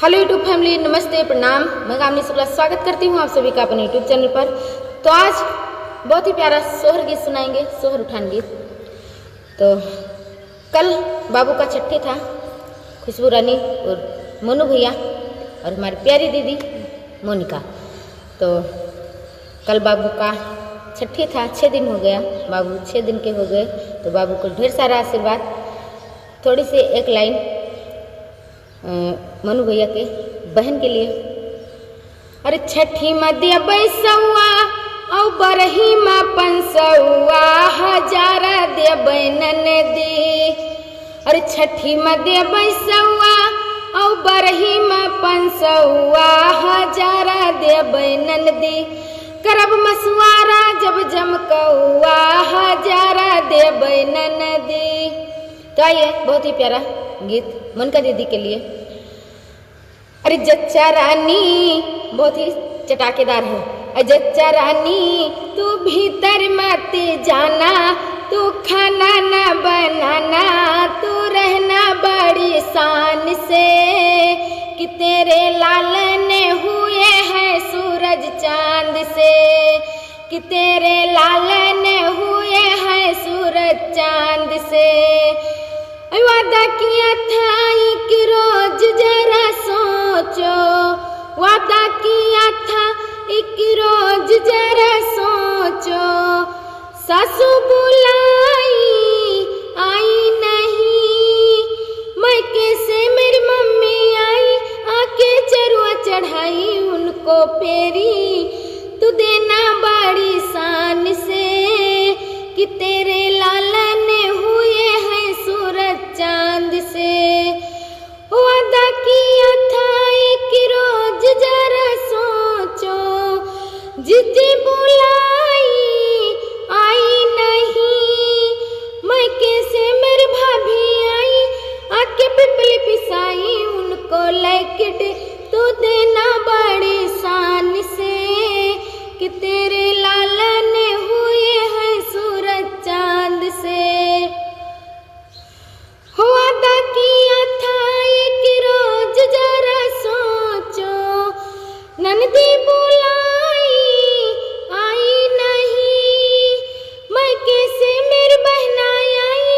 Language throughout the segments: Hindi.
हेलो यूट्यूब फैमिली, नमस्ते, प्रणाम। मैं गामिनी शुक्ला स्वागत करती हूँ आप सभी का अपने यूट्यूब चैनल पर। तो आज बहुत ही प्यारा सोहर गीत सुनाएंगे, सोहर उठान गीत। तो कल बाबू का छठी था, खुशबू रानी और मोनू भैया और हमारी प्यारी दीदी मोनिका। तो कल बाबू का छठी था, 6 दिन हो गया, बाबू 6 दिन के हो गए। तो बाबू को ढेर सारा आशीर्वाद। थोड़ी सी एक लाइन मनु भैया के बहन के लिए। अरे छठी मध्य बैसौआ औ बरही माँ पंसौआ हजारा दे बैनन दी। अरे छठी मध्य बैसौआ औ बरही माँ पंसौआ हजारा दे बैनन दी। करब मसुआरा जब जमकौआ हजारा दे बैनन दी। तो आइए, बहुत ही प्यारा गीत मोनिका दीदी के लिए। अरे जच्चा रानी बहुत ही चटाकेदार है। अरे जच्चा रानी तू भीतर मत जाना, तू खाना न बनाना, तू रहना बड़ी शान से कि तेरे लालन हुए हैं सूरज चांद से, कि तेरे लालन हुए हैं सूरज चांद से। वादा किया था कि रोज जरा सोचो, वादा किया था कि रोज जरा सोचो। सासू बुलाई आई नहीं, मैं कैसे मेरी मम्मी आई आके चरुआ चढ़ाई उनको पेरी। तू देना बड़ी शान से कि तेरे लालन हुए हैं सूरज चांद से। वादा किया था कि रोज जरा सोचो, जिद्दी बुलाई आई नहीं, मैं कैसे मेरी भाभी आई आके पिपली पिसाई उनको लैकेट। तू देना बड़ी शान से कि तेरे लालन हुए हैं सूरज चांद से। वादा किया था कि रोज जरा सोचो, ननदी बुलाई आई नहीं, मैं कैसे मेरी बहना आई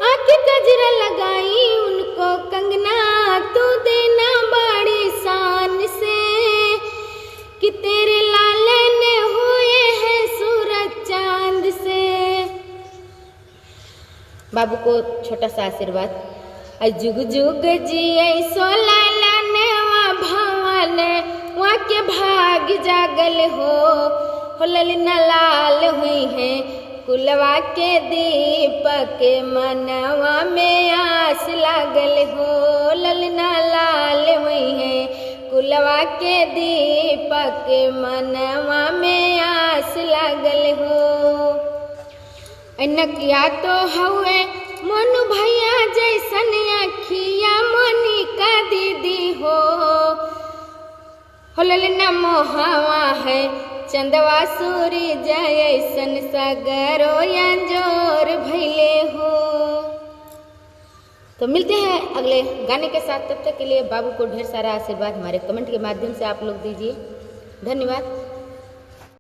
आके गजरा लगाई उनको कंगना। तू देना बड़ी शान से कि तेरे लालन हुए हैं सूरज चांद से। बाबू को छोटा सा आशीर्वाद। जुग जुग जिये सो लालन भवन वहाँ के भाग जागल हो ललना लाल हुई है कुलवा के दीपक मनवा में आस लागल हो। ललना लाल हुई है कुलवा के दीपक मनवा में आस लागल हो। नकिया तो हुए मोनू भैया जैसन अखिया मोनिका दीदी हो ललना मोहवा है चंदवा सूरी जैसन सगरो अंजोर भैले हो। तो मिलते हैं अगले गाने के साथ। तब तक के लिए बाबू को ढेर सारा आशीर्वाद हमारे कमेंट के माध्यम से आप लोग दीजिए। धन्यवाद।